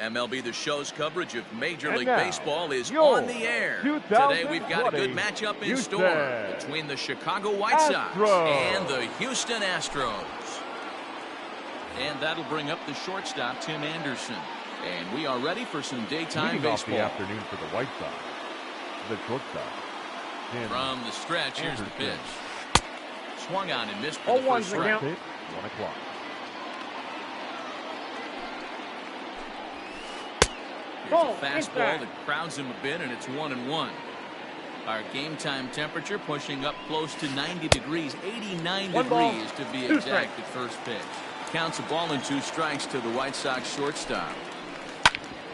MLB The Show's coverage of Major League now, Baseball is your on the air. Today we've got a good matchup in store between the Chicago White Sox and the Houston Astros. And that'll bring up the shortstop, Tim Anderson. And we are ready for some daytime Leading baseball. off the afternoon for the White Sox, the shortstop. From the stretch, here's the pitch. Swung on and missed for the first strike. 1 o'clock. Here's a fastball that crowds him a bit, and it's 1-1. Our game time temperature pushing up close to 90 degrees, 89 degrees to be exact at first pitch. Counts a ball and 2 strikes to the White Sox shortstop.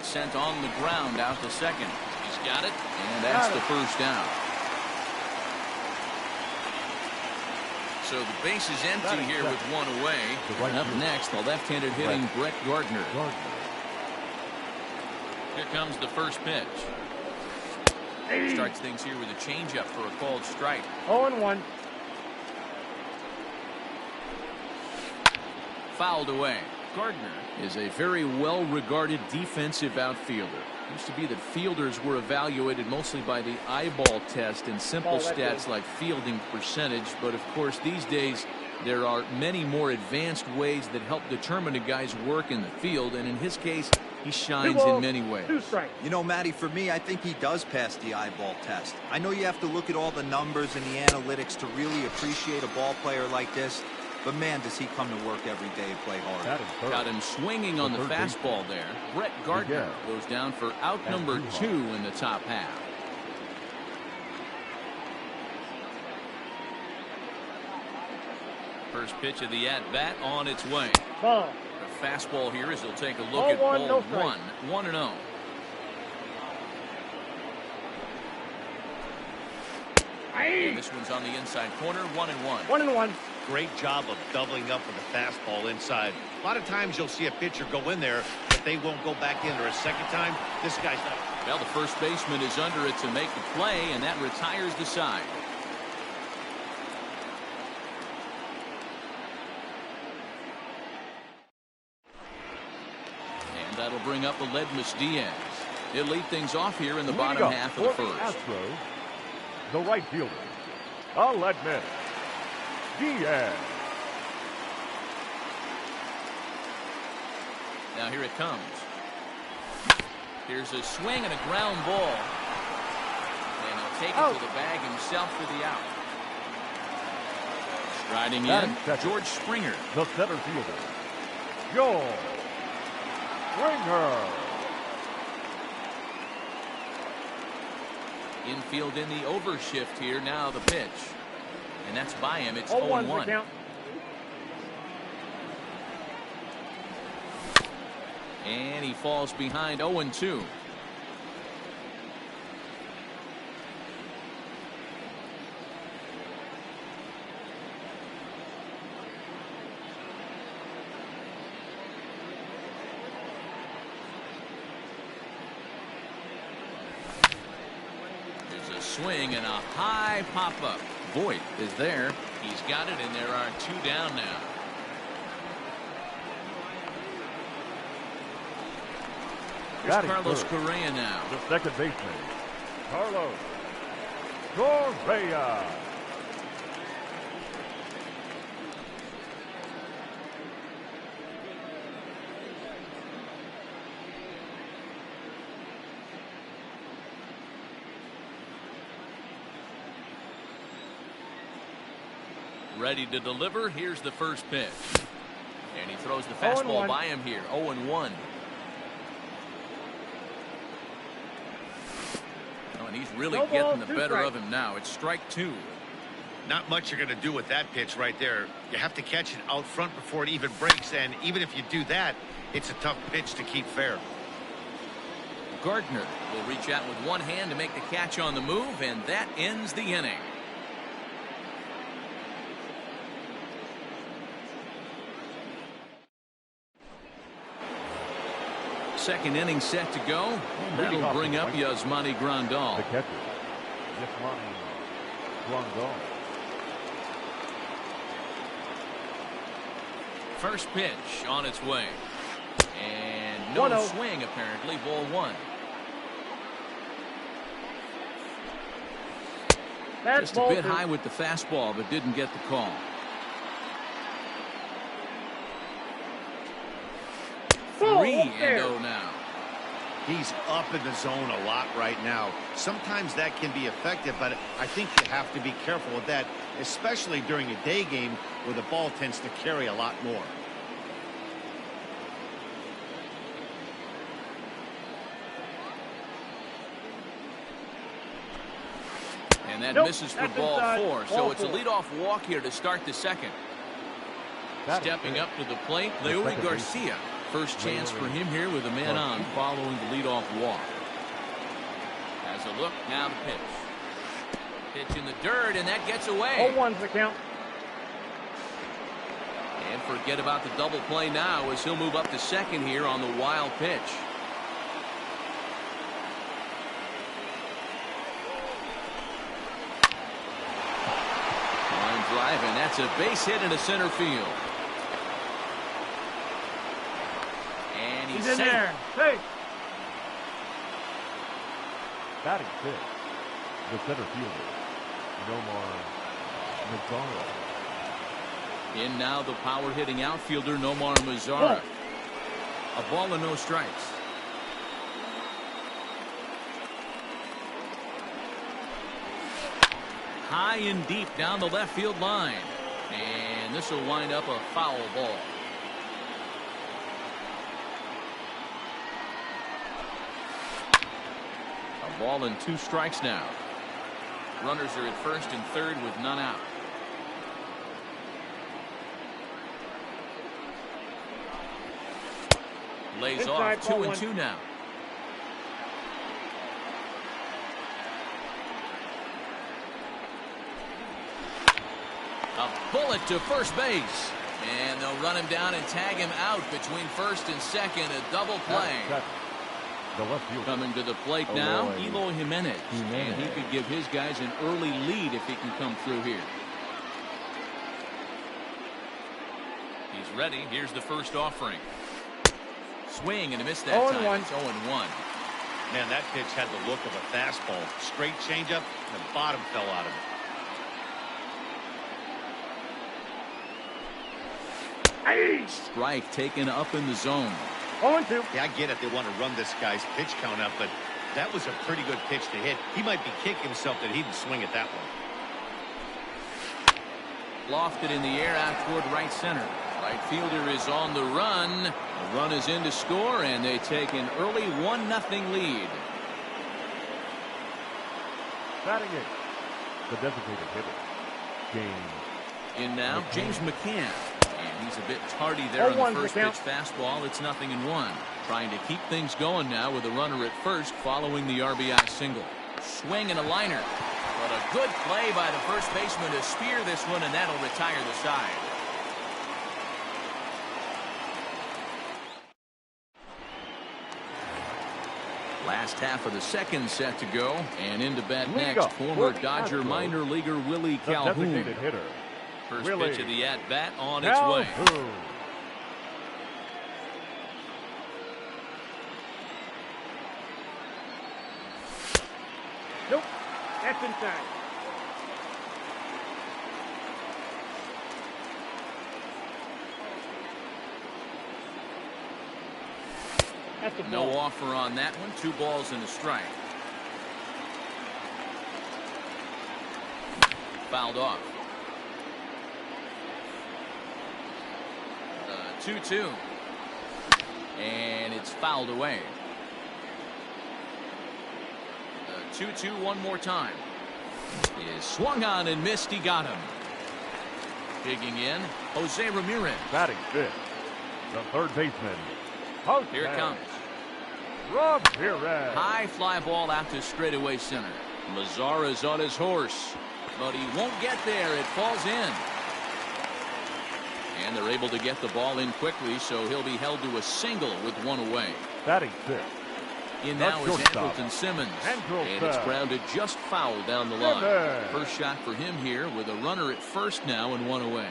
Sent on the ground out to second. He's got it, and that's the first down. So the base is empty here with 1 away. And up next, the left-handed hitting Brett Gardner. Here comes the first pitch. Starts things here with a changeup for a called strike. 0-1. Fouled away. Gardner is a very well-regarded defensive outfielder. Used to be that fielders were evaluated mostly by the eyeball test and simple stats like fielding percentage. But of course, these days, there are many more advanced ways that help determine a guy's work in the field. And in his case, he shines in many ways. You know, Matty, for me, I think he does pass the eyeball test. I know you have to look at all the numbers and the analytics to really appreciate a ball player like this. But, man, does he come to work every day and play hard. Got him swinging on the fastball there. Brett Gardner goes down for out number 2 in the top half. First pitch of the at-bat on its way. The fastball here as he'll take a look at ball 1. 1-0. And this one's on the inside corner. 1-1. 1-1. Great job of doubling up with a fastball inside. A lot of times you'll see a pitcher go in there, but they won't go back in there a second time. This guy's not. Well, the first baseman is under it to make the play, and that retires the side. And that'll bring up Aledmys Diaz. He'll lead things off here in the bottom half of the first. Astros, the right fielder, Aledmys Diaz. Now here it comes. Here's a swing and a ground ball. And he'll take it to the bag himself for the out. Striding in, George Springer. The center fielder, George Springer. Infield in the overshift here. Now the pitch. And that's by him. It's 0-1. And he falls behind 0-2. There's a swing and a high pop-up. Voit is there. He's got it, and there are 2 down now. Here's Carlos Correa now. The second baseman, Carlos Correa. Ready to deliver. Here's the first pitch. And he throws the fastball by him here. 0-1. And he's really getting the better of him now. It's strike 2. Not much you're going to do with that pitch right there. You have to catch it out front before it even breaks, and even if you do that, it's a tough pitch to keep fair. Gardner will reach out with one hand to make the catch on the move, and that ends the inning. Second inning set to go. That'll bring up Yasmani Grandal. The catcher, Yasmani Grandal. First pitch on its way. And No 1-0. swing, apparently. Ball one. That's Just a bit high with the fastball, but didn't get the call. Ball 3-0 now. He's up in the zone a lot right now. Sometimes that can be effective, but I think you have to be careful with that, especially during a day game where the ball tends to carry a lot more. And that Nope, misses for that's ball inside. four. So Ball it's a four. leadoff walk here to start the second. Stepping up to the plate, Leury Garcia. First chance for him here with a man on following the leadoff walk. Has a look, now the pitch. Pitch in the dirt, and that gets away. 0-1's the count. And forget about the double play now as he'll move up to second here on the wild pitch. Line drive, and that's a base hit into center field. And He's he's in safe. there. Safe. Batting fifth, the center fielder, Nomar Mazara. In now the power hitting outfielder Nomar Mazara. A ball and no strikes. High and deep down the left field line. And this will wind up a foul ball. A ball and 2 strikes now. Runners are at first and third with none out. Lays Inside, off ball 2-2 now. A bullet to first base. And they'll run him down and tag him out between first and second. A double play. The left fielder. Coming to the plate now, Eloy Jimenez. And he could give his guys an early lead if he can come through here. He's ready. Here's the first offering. Swing and a miss that 0-1. time. It's 0-1. Man, that pitch had the look of a fastball. Straight changeup, and the bottom fell out of it. Strike taken up in the zone. 0-2. Yeah, I get it. They want to run this guy's pitch count up, but that was a pretty good pitch to hit. He might be kicking himself that he didn't swing at that one. Lofted in the air out toward right center. Right fielder is on the run. The run is in to score, and they take an early 1-0 lead. Batting eighth, the designated hitter, James. In now, James McCann. And he's a bit tardy there on the first pitch fastball. It's 0-1. Trying to keep things going now with a runner at first following the RBI single. Swing and a liner. But a good play by the first baseman to spear this one, and that'll retire the side. Last half of the second set to go, and into bat next, former Dodger minor leaguer Willie The Calhoun. designated hitter, First Willie pitch of the at-bat on its way. Calhoun. Nope. That's inside. That's a No ball. offer on that one. 2 balls and a strike. Fouled off. 2-2. And it's fouled away. 2-2 one more time. Is swung on and missed. He got him. Digging in, Jose Ramirez. Batting fifth, the third baseman, Jose Here it comes. Ramirez. High fly ball out to straightaway center. Mazara's on his horse, but he won't get there. It falls in. And they're able to get the ball in quickly, so he'll be held to a single with 1 away. Batting fifth, In the now is shortstop, Andrelton Simmons. Andrelton And it's grounded just foul down the line. Simmons. First shot for him here with a runner at first now and 1 away.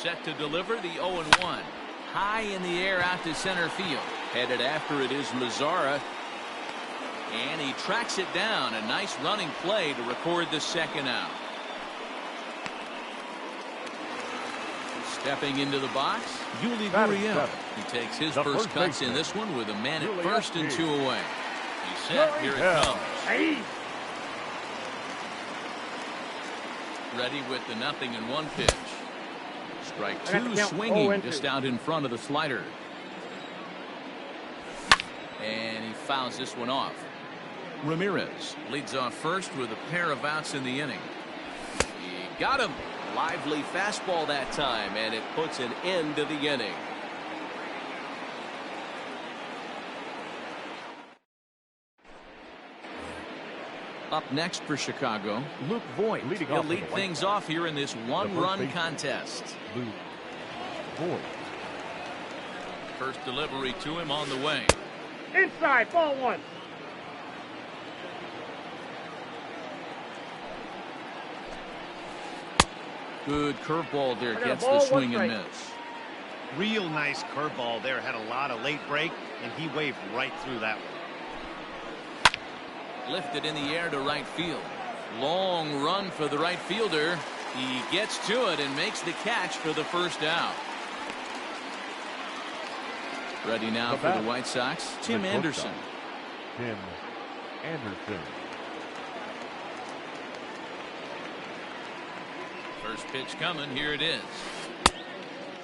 set to deliver the 0-1. High in the air out to center field. Headed after it is Mazara. And he tracks it down. A nice running play to record the second out. Stepping into the box, Yuli Gurriel. He takes his first cuts in this one with a man at first and 2 away. He's set. Here it comes. Ready with the 0-1 pitch. Strike 2, swinging just out in front of the slider. And he fouls this one off. Ramirez leads off first with a pair of outs in the inning. He got him. Lively fastball that time, and it puts an end to the inning. Up next for Chicago, Luke Voigt. He'll lead things off here in this one-run contest. Luke Voigt. First delivery to him on the way. Inside, ball 1. Good curveball there, gets the swing and miss. Real nice curveball there, had a lot of late break, and he waved right through that one. Lifted in the air to right field. Long run for the right fielder. He gets to it and makes the catch for the first out. Ready now for the White Sox, Tim Anderson. Tim Anderson. First pitch coming. Here it is.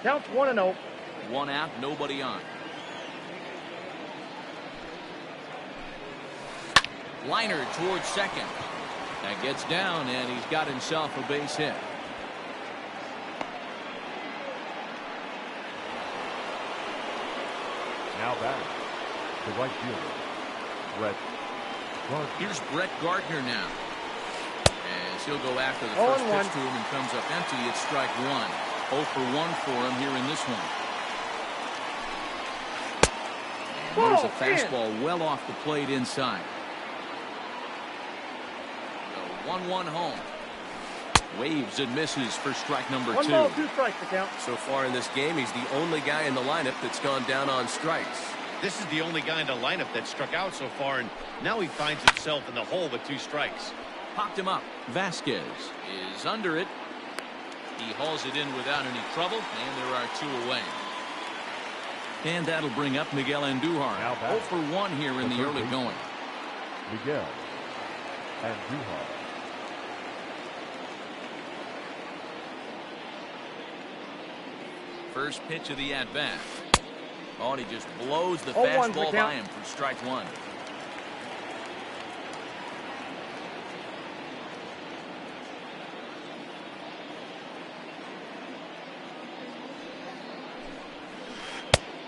Counts 1-0. 1 out, nobody on. Liner towards second. That gets down, and he's got himself a base hit. Now batting, the right fielder, Brett Gardner. Here's Brett Gardner now. As he'll go after the first pitch to him and comes up empty. It's strike 1. 0 for 1 for him here in this one. And there's a fastball well off the plate inside. The 1-1 home. Waves and misses for strike number 2. 1 ball, 2 strikes to count. So far in this game, he's the only guy in the lineup that's gone down on strikes. This is the only guy in the lineup that struck out so far, and now he finds himself in the hole with 2 strikes. Popped him up. Vasquez is under it. He hauls it in without any trouble, and there are 2 away. And that'll bring up Miguel Andujar. 0 for 1 here in the early going. Miguel Andujar. First pitch of the at-bat. Oh, and he just blows the fastball by him for strike 1.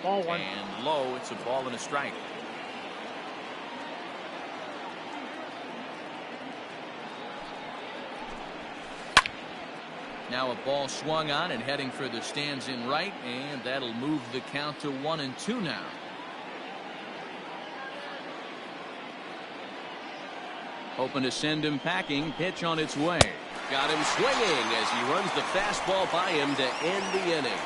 Ball 1. And low, it's a ball and a strike. Now a ball swung on and heading for the stands in right, and that'll move the count to 1-2 now. Hoping to send him packing. Pitch on its way. Got him swinging as he runs the fastball by him to end the inning.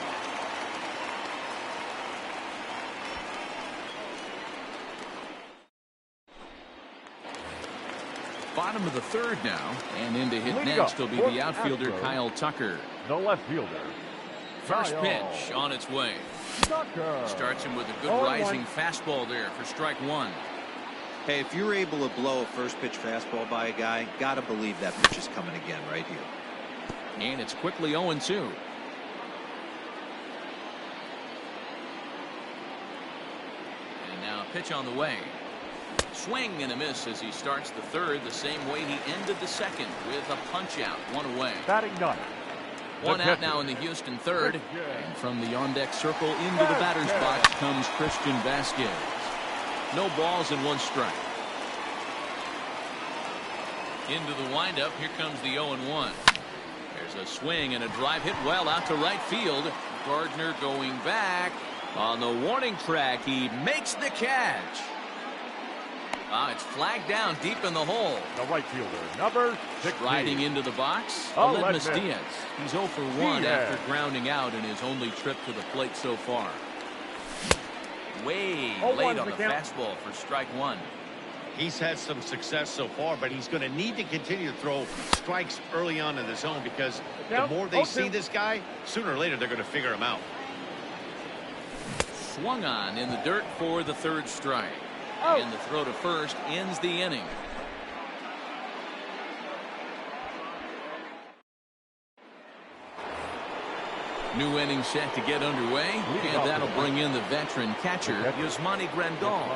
Bottom of the 3rd now, and in to hit next will be the outfielder Kyle Tucker. The left fielder. First pitch on its way. Tucker. Starts him with a good rising fastball there for strike 1. Hey, if you're able to blow a first pitch fastball by a guy, gotta believe that pitch is coming again right here. And it's quickly 0-2. And now a pitch on the way. Swing and a miss as he starts the 3rd the same way he ended the 2nd with a punch out. 1 away. Batting 9. 1 out now in the Houston 3rd. And from the on-deck circle into the batter's box comes Christian Vasquez. No balls and 1 strike. Into the windup. Here comes the 0-1. There's a swing and a drive hit well out to right field. Gardner going back on the warning track. He makes the catch. It's flagged down deep in the hole. The right fielder, number 16. Riding into the box, Oh, Aledmys Aledmys. Diaz. He's 0 for 1 Diaz. after grounding out in his only trip to the plate so far. Way late on the fastball for strike one. He's had some success so far, but he's going to need to continue to throw strikes early on in the zone because the more they see this guy, sooner or later they're going to figure him out. Swung on in the dirt for the third strike. And the throw to first ends the inning. New inning set to get underway, and that'll bring in the veteran catcher, Yasmani Grandal.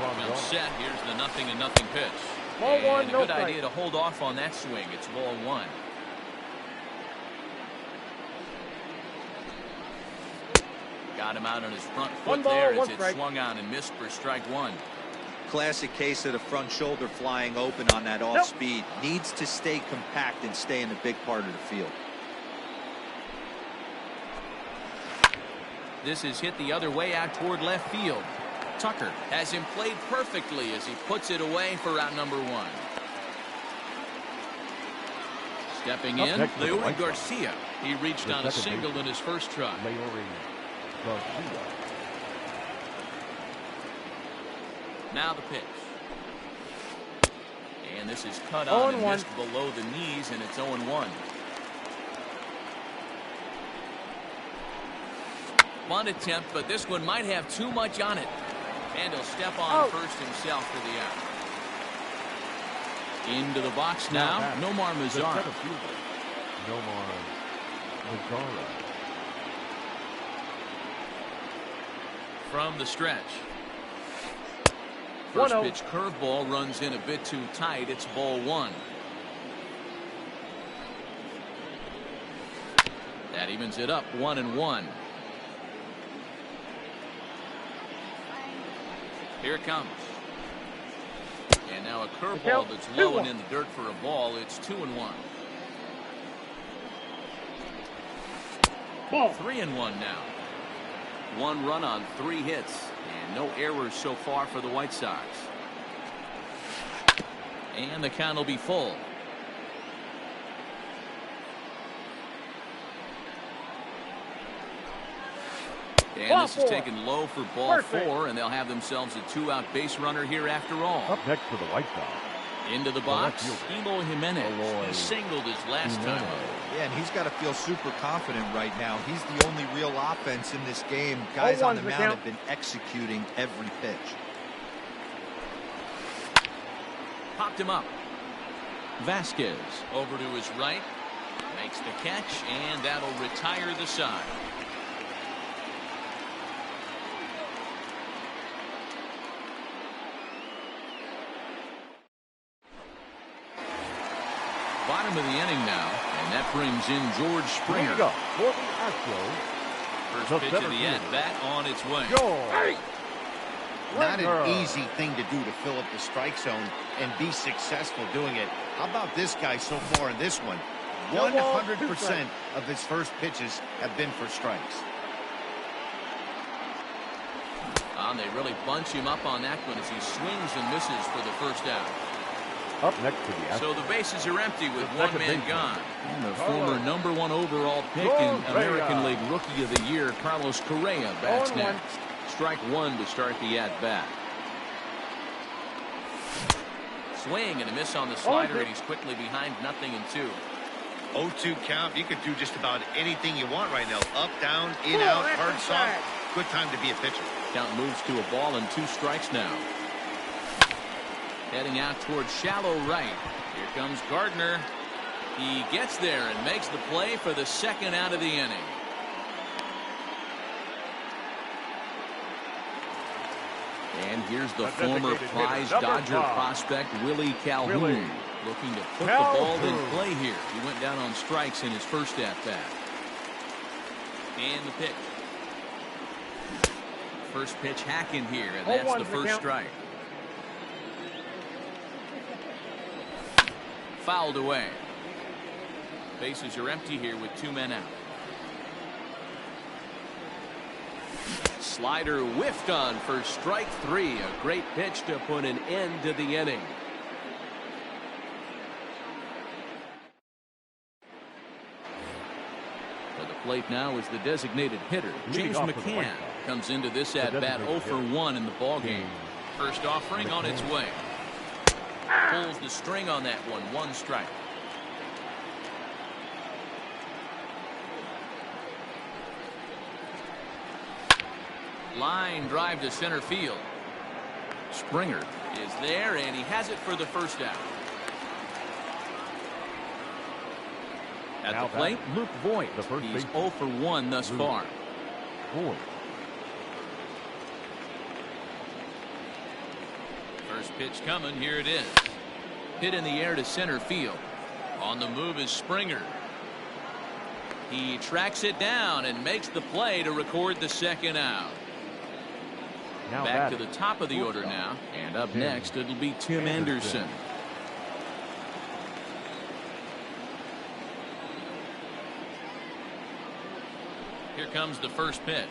Well set. Here's the 0-0 pitch. Ball one, And a no good strike. idea to hold off on that swing. It's ball one. Got him out on his front foot One ball, there as one it strike. swung on and missed for strike one. Classic case of the front shoulder flying open on that off speed. Needs to stay compact and stay in the big part of the field. This is hit the other way out toward left field. Tucker has him played perfectly as he puts it away for out number one. Stepping Up in, next for the Leury White Sox. Garcia. He reached The on a second single baseman. in his first try. Leury Garcia. Now the pitch. And this is cut 0-1. on and missed below the knees, and it's 0-1. Bunt attempt, but this one might have too much on it. And he'll step on first himself for the out. Into the box now, Nomar The Mazara. center fielder, Nomar Mazara. From the stretch. First 1-0. pitch curveball runs in a bit too tight. It's ball one. That evens it up 1-1. Here it comes. And now a curveball that's low and in the dirt for a ball. It's 2-1. Ball. 3-1 now. One run on 3 hits. And no errors so far for the White Sox. And the count will be full. And this is taken low for ball 4, and they'll have themselves a 2-out base runner here after all. Up next for the White Sox. Into the box, Eloy Jimenez. He singled his last time. Yeah, and he's got to feel super confident right now. He's the only real offense in this game. Guys on the mound have been executing every pitch. Popped him up. Vasquez over to his right. Makes the catch, and that'll retire the side. Bottom of the inning now, and that brings in George Springer. Here we go for the Astros. First The pitch of center the fielder. at-bat on its way. George. Not Springer. an easy thing to do to fill up the strike zone and be successful doing it. How about this guy so far in this one? 100% of his first pitches have been for strikes. And they really bunch him up on that one as he swings and misses for the first out. Up next for the Astros. So the bases are empty with The one second man baseman. gone. And the Carlos. former #1 overall pick in Correa. American League Rookie of the Year, Carlos Correa, bats 0-1. next. Strike one to start the at-bat. Swing and a miss on the slider, and he's quickly behind 0-2. 0-2 count. You could do just about anything you want right now. Up, down, in, out, hard, soft. Good time to be a pitcher. Count moves to a ball and 2 strikes now. Heading out towards shallow right. Here comes Gardner. He gets there and makes the play for the second out of the inning. And here's the former designated hitter, prize number Dodger 5. prospect Willie Calhoun. Willie Looking to put the ball in Calhoun. play here. He went down on strikes in his first at-bat. And the pitch. First pitch hack in here, and that's the first strike. Fouled away. Bases are empty here with 2 men out. Slider whiffed on for strike 3. A great pitch to put an end to the inning. For the plate now is the designated hitter, James McCann. Comes into this at-bat 0 for 1 in the ballgame. First offering on its way. Pulls the string on that one. 1 strike. Line drive to center field. Springer is there, and he has it for the first out. At Now the plate, Luke Voigt. the first He's baseman. 0 for 1 thus far. Boy. First pitch coming. Here it is. Hit in the air to center field. On the move is Springer. He tracks it down and makes the play to record the second out. Now Back to batting. the top of the order now. And up next, it'll be Tim Anderson. Here comes the first pitch.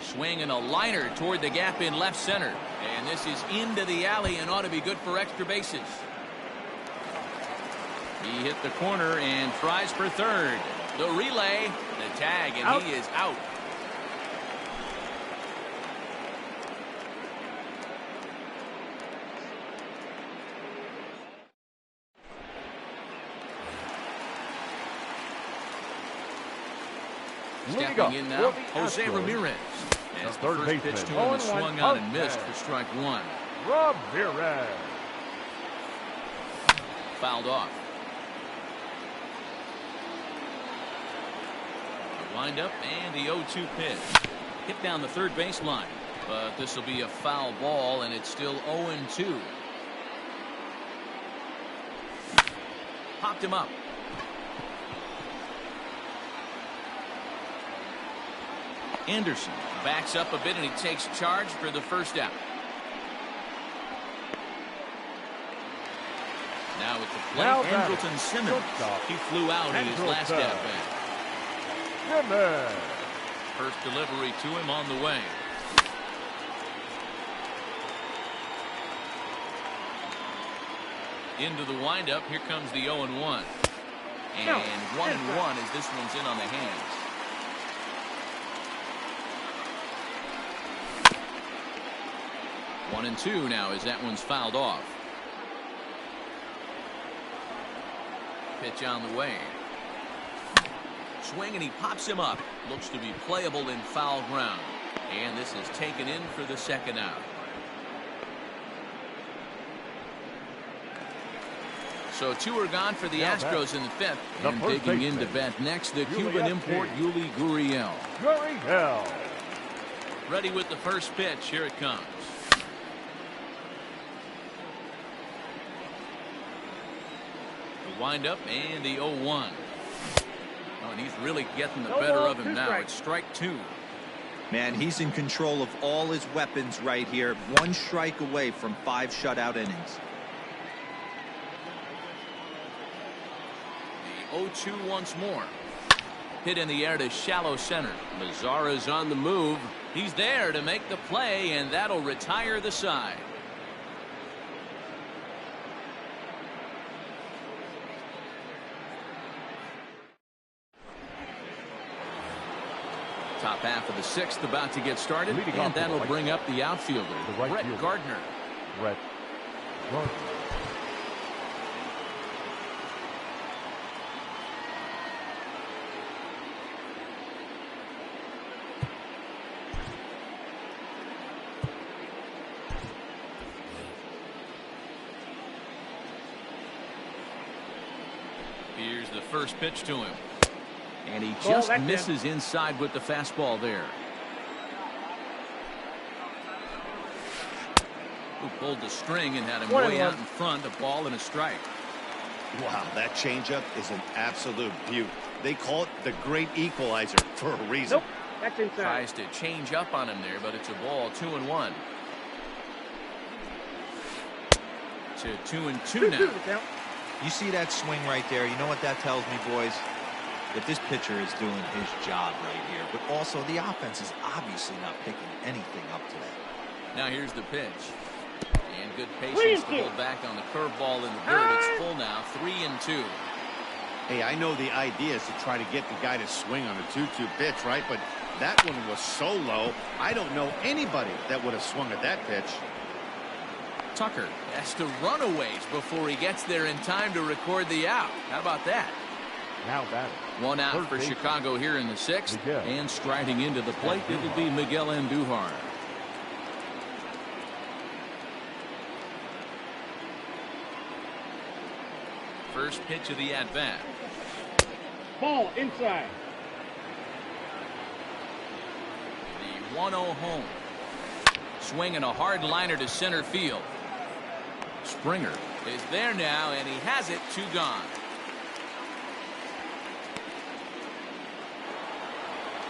Swinging a liner toward the gap in left center. And this is into the alley and ought to be good for extra bases. He hit the corner and tries for third. The relay, the tag, and he is out. Stepping in now, Jose Ramirez. As the third first pitch baseman. to him is 0-1 swung on and Jose. missed for strike 1. Ramirez. Fouled off. The windup and the 0-2 pitch. Hit down the third baseline. But this will be a foul ball, and it's still 0-2. Popped him up. Anderson backs up a bit, and he takes charge for the first out. Now at the plate, Now batting. Andrelton Simmons. Shortstop. He flew out in his last Andrelton. at-bat. Simmons. First delivery to him on the way. Into the windup. Here comes the 0-1. And 1-1 as this one's in on the hands. One and 2 now as that one's fouled off. Pitch on the way. Swing, and he pops him up. Looks to be playable in foul ground. And this is taken in for the second out. So 2 are gone for the Now Astros in the 5th. the And first digging in to baseman. bat next, the Yuli Cuban import Epstein. Yuli Gurriel. Gurriel. Ready with the first pitch. Here it comes. The windup and the 0-1. Oh, and he's really getting the better of him now. It's strike 2. Man, he's in control of all his weapons right here. 1 strike away from 5 shutout innings. The 0-2 once more. Hit in the air to shallow center. Mazara's on the move. He's there to make the play, and that'll retire the side. Top half of the 6th about to get started, Leading and off to the that'll right bring up the outfielder, The right Brett fielder. Gardner. Brett Gardner. Here's the first pitch to him. And he Ball, just that's in. misses inside with the fastball there. Who pulled the string and had him way 1-1. out in front, a ball and a strike. Wow, that changeup is an absolute beaut. They call it the great equalizer for a reason. Nope, that's inside. Tries to change up on him there, but it's a ball. 2-1. To 2-2 2-2 now. the count. You see that swing right there? You know what that tells me, boys? But this pitcher is doing his job right here. But also, the offense is obviously not picking anything up today. Now here's the pitch. And good patience to hold back on the curveball in the dirt. It's full now, 3-2. Hey, I know the idea is to try to get the guy to swing on a 2-2 pitch, right? But that one was so low, I don't know anybody that would have swung at that pitch. Tucker has to run a ways before he gets there in time to record the out. How about that? Now batting. One out First for base. Chicago here in the 6th. Miguel. And striding into the plate, it'll be Miguel Andujar. First pitch of the at-bat. Ball inside. The 1-0 home. Swinging a hard liner to center field. Springer is there now, and he has it. 2 gone.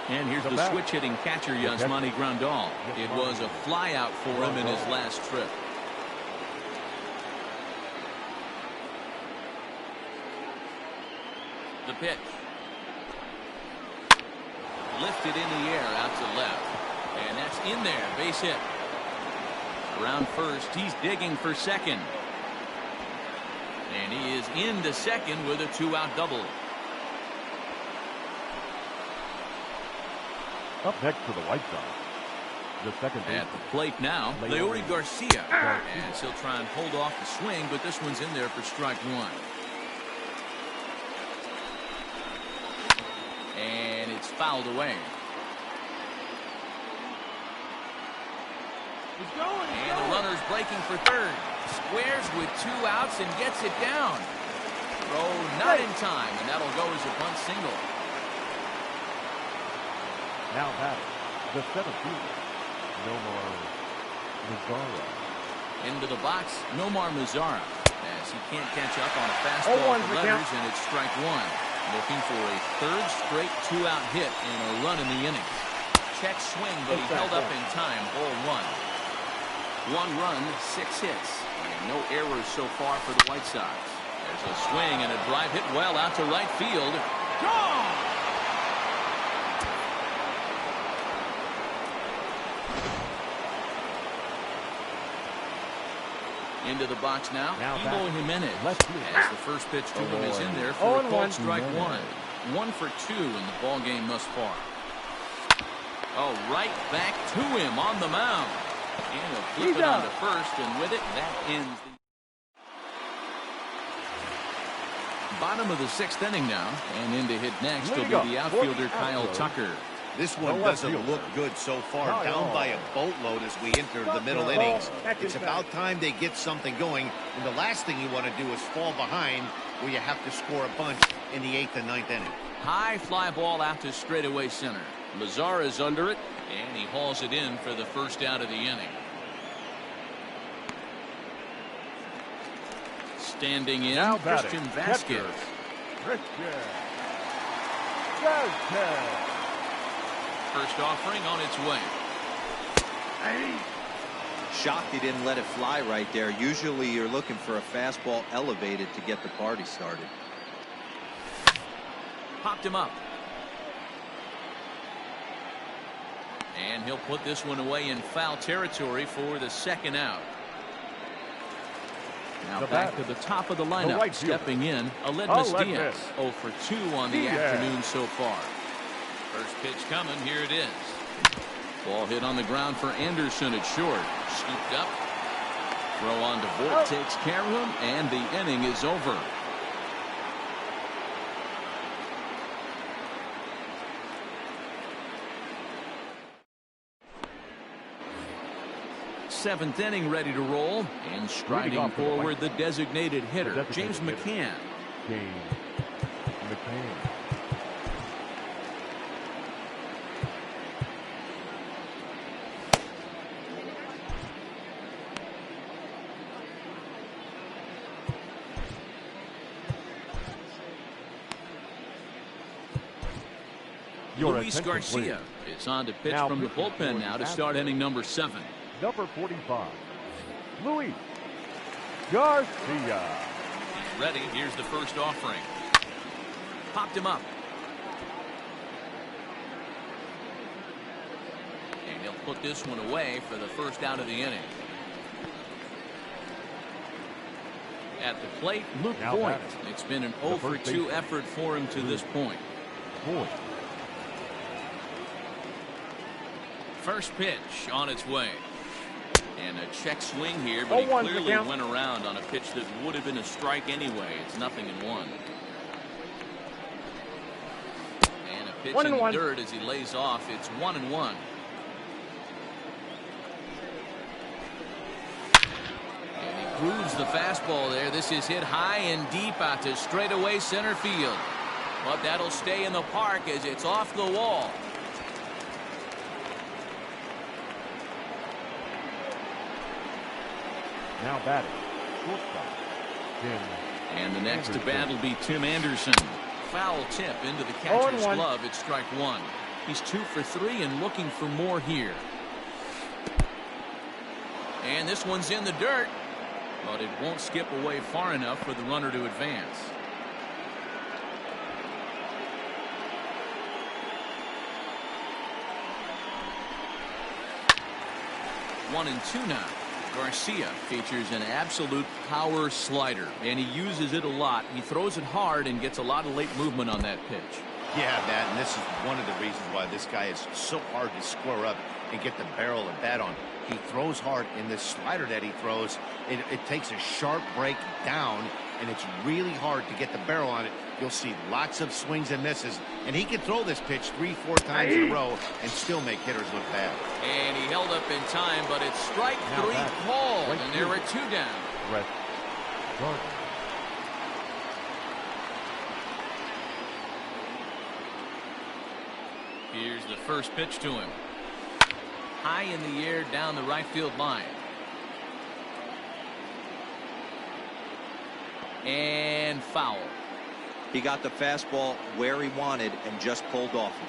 And here's the switch-hitting catcher, Yasmani Grandal. It was a flyout for him in his last trip. The pitch. Lifted in the air out to left. And that's in there. Base hit. Around first. He's digging for second. And he is into second with a 2-out double. Up next for the White Sox, the second baseman. At the plate now, Leury Garcia. And he'll try and hold off the swing, but this one's in there for strike 1. And it's fouled away. And the runner's breaking for third. Squares with 2 outs and gets it down. Throw not in time, and that'll go as a bunt single. Now batting, the center fielder, Nomar Mazara. Into the box, Nomar Mazara, as he can't catch up on a fastball for letters, and it's strike 1. Looking for a third straight 2-out hit and a run in the inning. Check swing, but he held up in time. Ball 1. 1 run, 6 hits, and no errors so far for the White Sox. There's a swing and a drive hit well out to right field. Gone! Into the box now, Eloy Jimenez. As the first pitch to him is in there for a called strike 1. 1 for 2 in the ball game thus far. Oh, right back to him on the mound. And he'll flip it on to first, and with it, that ends the bottom of the 6th inning now. And in to hit next will be the outfielder Kyle Tucker. This one doesn't look good so far. Down by a boatload as we enter the middle innings. It's about time they get something going. And the last thing you want to do is fall behind where you have to score a bunch in the 8th and 9th inning. High fly ball out to straightaway center. Mazara is under it, and he hauls it in for the first out of the inning. Standing in, now Christian Vasquez. First offering on its way. Shocked he didn't let it fly right there. Usually you're looking for a fastball elevated to get the party started. Popped him up. And he'll put this one away in foul territory for the 2nd out. Now back to the top of the lineup. Stepping in, Aledmys Diaz. 0 for 2 on the afternoon so far. First pitch coming. Here it is. Ball hit on the ground for Anderson at short. Scooped up. Throw on to Vogt. Takes care of him, and the inning is over. Seventh inning ready to roll, and striding forward the designated hitter, James McCann. Luis Garcia is on to pitch from the bullpen now to start inning number 7. Number 45, Luis Garcia. He's ready. Here's the first offering. Popped him up. put this one away for the first out of the inning. At the plate, Luke Voigt. It's been an 0 for 2 effort for him to this point. First pitch on its way. And a check swing here, but he clearly went around on a pitch that would have been a strike anyway. It's 0-1. And a pitch in the dirt as he lays off. It's 1-1. And he grooves the fastball there. This is hit high and deep out to straightaway center field. But that'll stay in the park as it's off the wall. Now batting, shortstop, Tim. And the next to bat will be Tim Anderson. Foul tip into the catcher's glove. It's strike one. He's 2 for 3 and looking for more here. And this one's in the dirt, but it won't skip away far enough for the runner to advance. 1-2 now. Garcia features an absolute power slider, and he uses it a lot. He throws it hard and gets a lot of late movement on that pitch. Yeah, Matt, and this is one of the reasons why this guy is so hard to square up and get the barrel of bat on. He throws hard, and this slider that he throws, it takes a sharp break down, and it's really hard to get the barrel on it. You'll see lots of swings and misses, and he can throw this pitch 3-4 times in a row and still make hitters look bad. And he held up in time, but it's strike 3 called, and there were 2 down. Brett Gardner. Here's the first pitch to him. High in the air down the right field line. And foul. He got the fastball where he wanted and just pulled off of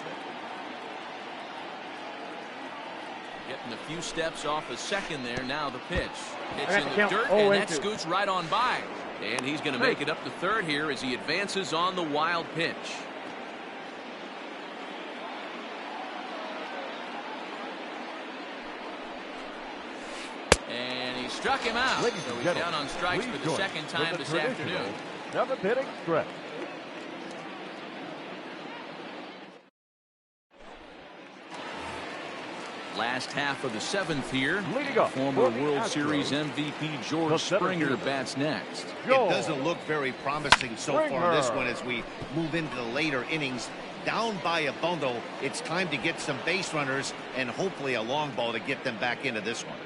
it. Getting a few steps off a second there. Now the pitch. It's in the dirt, and that scoots right on by. And he's going to make it up to third here as he advances on the wild pitch. And he struck him out. So he's down on strikes for the second time this afternoon. 7th inning stretch. Last half of the 7th here. Leading up Former for the World Astros, Series MVP George Springer bats next. It doesn't look very promising so far in this one as we move into the later innings. Down by a bundle, it's time to get some base runners and hopefully a long ball to get them back into this one.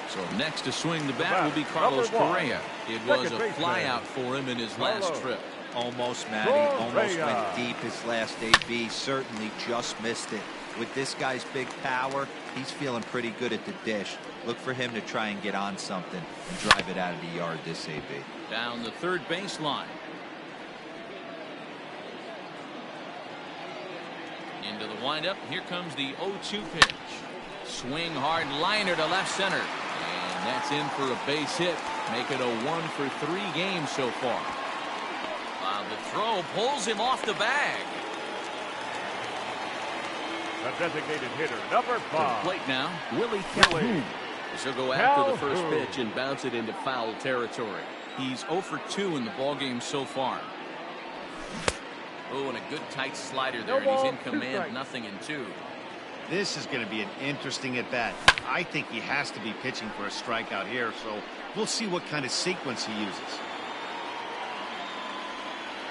So next to swing the bat will be Carlos Correa. It was a flyout for him in his last trip. Almost, Matty. Almost went deep his last AB. Certainly just missed it. With this guy's big power, he's feeling pretty good at the dish. Look for him to try and get on something and drive it out of the yard this AB. Down the third baseline. Into the windup. Here comes the 0-2 pitch. Swing hard liner to left center. And that's in for a base hit. Make it a 1 for 3 game so far. The throw pulls him off the bag. The designated hitter, number 5. To the plate now, Willie Calhoun. She'll go after the first pitch and bounce it into foul territory. He's 0 for 2 in the ballgame so far. Oh, and a good tight slider there. And he's in command, 0-2. This is going to be an interesting at bat. I think he has to be pitching for a strikeout here, so we'll see what kind of sequence he uses.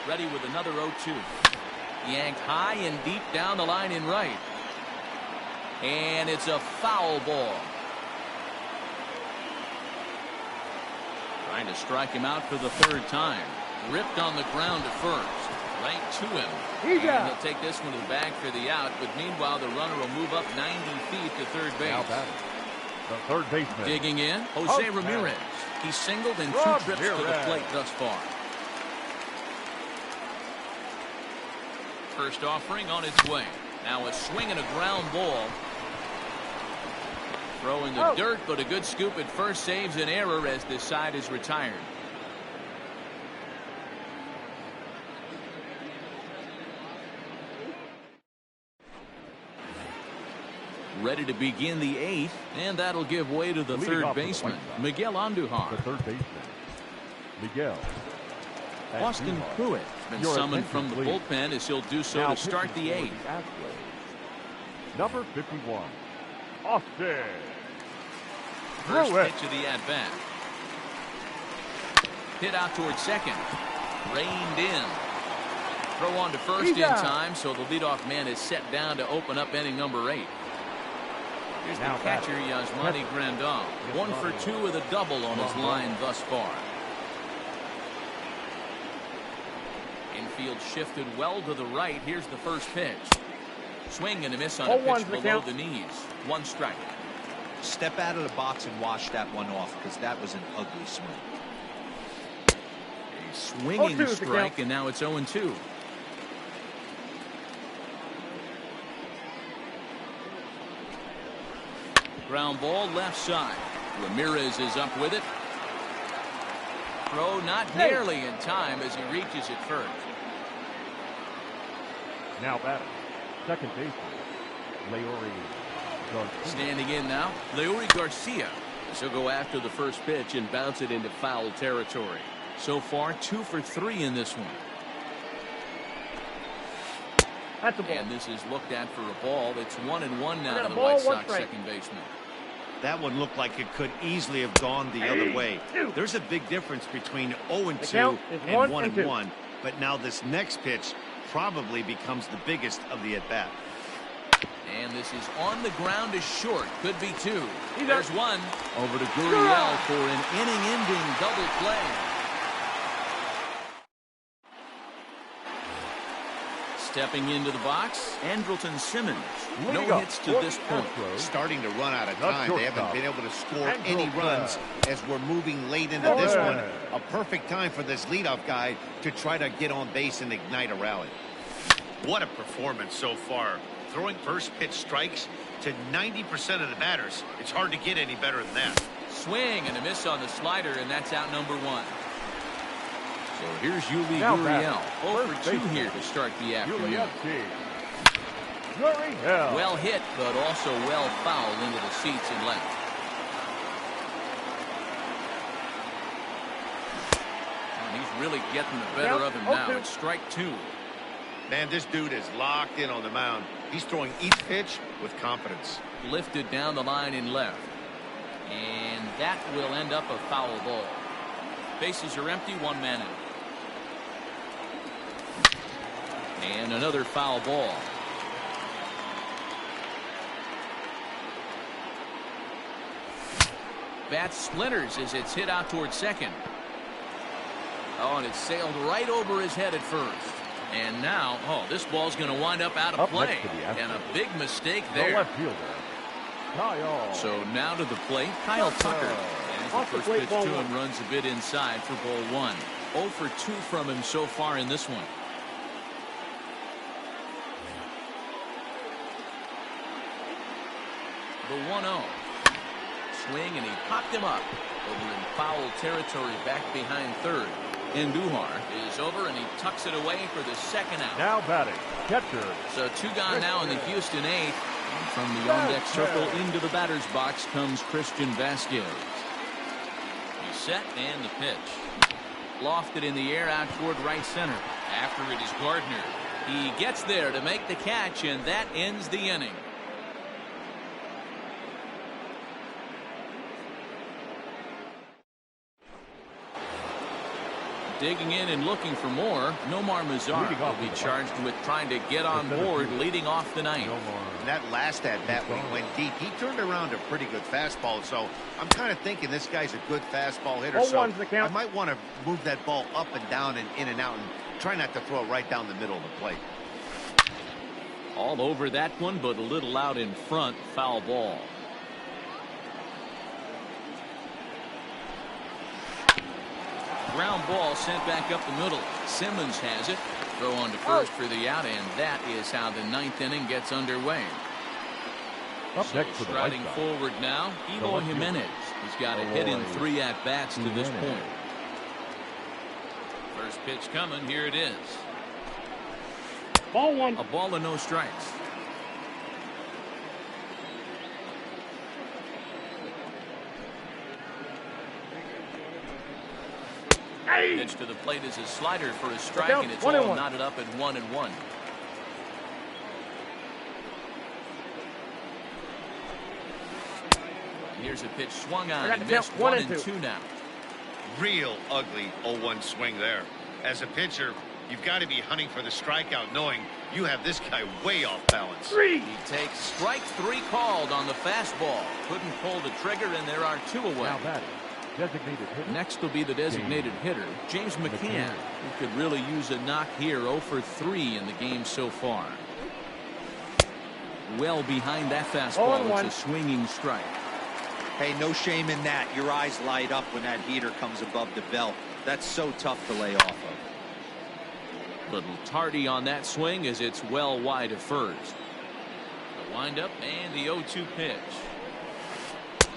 Ready with another 0-2. Yanked high and deep down the line in right. And it's a foul ball. Trying to strike him out for the third time. Ripped on the ground to first. Right to him. And he'll take this one to the bag for the out. But meanwhile, the runner will move up 90 feet to third base. Now batting, the third baseman. Digging in, Jose Ramirez. He's singled in 2 trips to the plate thus far. First offering on its way. Now a swing and a ground ball. Throw in the dirt, but a good scoop at first saves an error as this side is retired. Ready to begin the 8th, and that'll give way to the Leading third off for the baseman, White Sox, Miguel Andujar. The third baseman, Miguel. Austin Andujar. Pruitt has been Your summoned attention, from the please. bullpen as he'll do so Now to start the pitching 8th. for the Astros, number 51, Austin First Pruitt. pitch of the at-bat. Hit out towards second. Reined in. Throw on to first in time, so the leadoff man is set down to open up inning number 8. Here's the Now catcher, Yasmani Grandal. 1 for 2 with a double on his line thus far. Infield shifted well to the right. Here's the first pitch. Swing and a miss on a pitch below the knees. 1 strike. Step out of the box and wash that one off, because that was an ugly swing. A swinging strike, and now it's 0-2. Ground ball left side. Ramirez is up with it. Throw not nearly in time as he reaches it first. Now batting, second baseman, Leury Garcia. Standing in now, Leury Garcia. She'll go after the first pitch and bounce it into foul territory. So far, 2 for 3 in this one. That's a ball. And this is looked at for a ball. It's 1-1 now to the White Sox second baseman. That one looked like it could easily have gone the other way. There's a big difference between 0-2 and 1-1. But now this next pitch probably becomes the biggest of the at-bat. And this is on the ground to short. Could be 2. There's 1. Over to Gurriel for an inning-ending double play. Stepping into the box, Andrelton Simmons. No hits to this point. Starting to run out of time. They haven't been able to score any runs as we're moving late into this one. A perfect time for this leadoff guy to try to get on base and ignite a rally. What a performance so far. Throwing first pitch strikes to 90% of the batters. It's hard to get any better than that. Swing and a miss on the slider, and that's out number 1. So here's Yuli Gurriel. 0 for 2 here to start the afternoon. Well hit, but also well fouled into the seats and left. And he's really getting the better of him now. It's strike 2. Man, this dude is locked in on the mound. He's throwing each pitch with confidence. Lifted down the line in left. And that will end up a foul ball. Bases are empty, 1 man in. And another foul ball. Bat splinters as it's hit out towards second. Oh, and it sailed right over his head at first. And now, this ball's going to wind up out of play. And a big mistake there. So now to the plate, Kyle Tucker. And the first pitch to him runs a bit inside for ball 1. 0 for 2 from him so far in this one. The 1-0. Swing, and he popped him up. Over in foul territory back behind third. Andujar is over, and he tucks it away for the second out. Now batting, catcher. So 2 gone now in the Houston 8th. And from the on-deck circle into the batter's box comes Christian Vasquez. He's set, and the pitch. Lofted in the air out toward right center. After it is Gardner. He gets there to make the catch, and that ends the inning. Digging in and looking for more, Nomar Mazara will be charged with trying to get on board leading off the 9th. That last at-bat when he went deep, he turned around a pretty good fastball. So I'm kind of thinking this guy's a good fastball hitter. So I might want to move that ball up and down and in and out and try not to throw it right down the middle of the plate. All over that one, but a little out in front. Foul ball. Ground ball sent back up the middle. Simmons has it. Throw on to first for the out, and that is how the 9th inning gets underway. Up next for the striding forward now, Eloy Jimenez. He's got a hit in 3 at-bats to this point. First pitch coming. Here it is. Ball 1. A ball and no strikes. Pitch to the plate is a slider for a strike, Count, and it's 1-1. all knotted up at 1-1. Here's a pitch swung on and missed. 1-2 now. Real ugly 0-1 swing there. As a pitcher, you've got to be hunting for the strikeout, knowing you have this guy way off balance. He takes strike 3 called on the fastball. Couldn't pull the trigger, and there are 2 away. Now batting, designated hitter. Next will be the designated hitter, James McCann, who could really use a knock here. 0 for 3 in the game so far. Well behind that fastball. It's a swinging strike. Hey, no shame in that. Your eyes light up when that heater comes above the belt. That's so tough to lay off of. Little tardy on that swing as it's well wide of first. The windup and the 0-2 pitch.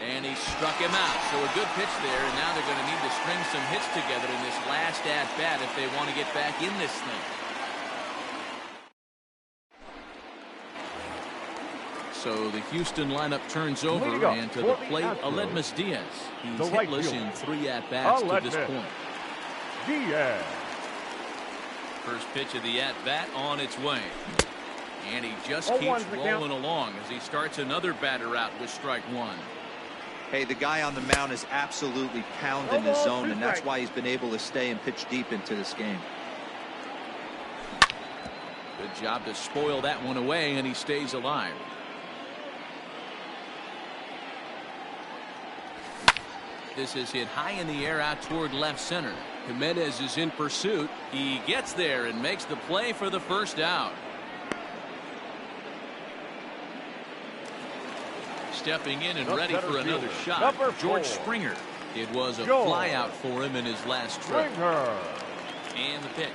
And he struck him out. So a good pitch there, and now they're going to need to string some hits together in this last at-bat if they want to get back in this thing. So the Houston lineup turns over, and to the plate, Aledmys Diaz. He's hitless in 3 at-bats to this point. Diaz. First pitch of the at-bat on its way. And he just keeps rolling along as he starts another batter out with strike 1. Hey, the guy on the mound is absolutely pounding his zone, and that's why he's been able to stay and pitch deep into this game. Good job to spoil that one away, and he stays alive. This is hit high in the air out toward left center. Jimenez is in pursuit. He gets there and makes the play for the first out. Stepping in and ready for another shot, George Springer. It was a fly out for him in his last trip. And the pitch.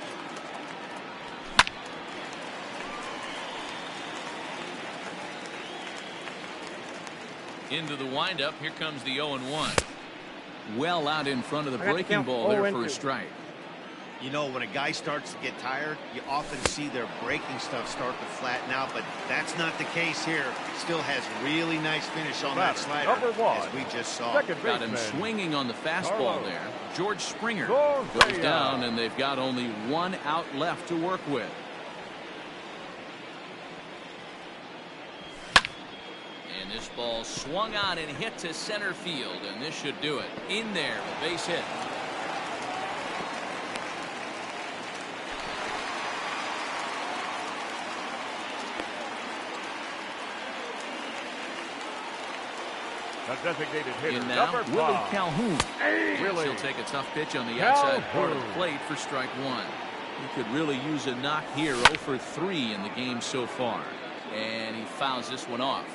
Into the windup. Here comes the 0-1. Well out in front of the breaking ball there for a strike. You know, when a guy starts to get tired, you often see their breaking stuff start to flatten out, but that's not the case here. Still has really nice finish on that slider, as we just saw. Got him swinging on the fastball there. George Springer goes down, and they've got only 1 out left to work with. And this ball swung on and hit to center field, and this should do it. In there, a base hit. The designated hitter, in now, number Willie 5. Calhoun. Willie. He'll take a tough pitch on the outside part of the plate for strike 1. He could really use a knock here. 0 for 3 in the game so far. And he fouls this one off.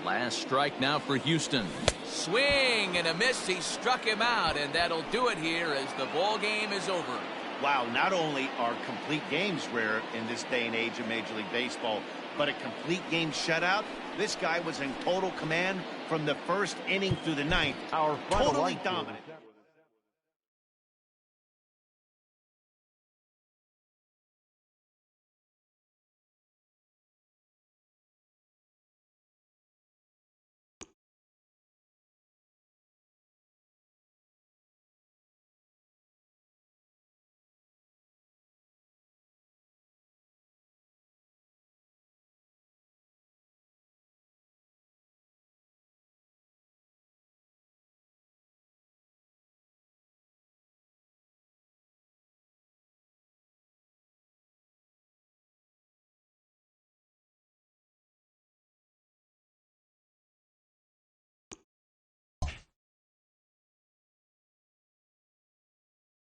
Last strike now for Houston. Swing and a miss. He struck him out, and that'll do it here as the ball game is over. Wow, not only are complete games rare in this day and age of Major League Baseball, but a complete game shutout. This guy was in total command from the first inning through the 9th. Our totally dominant.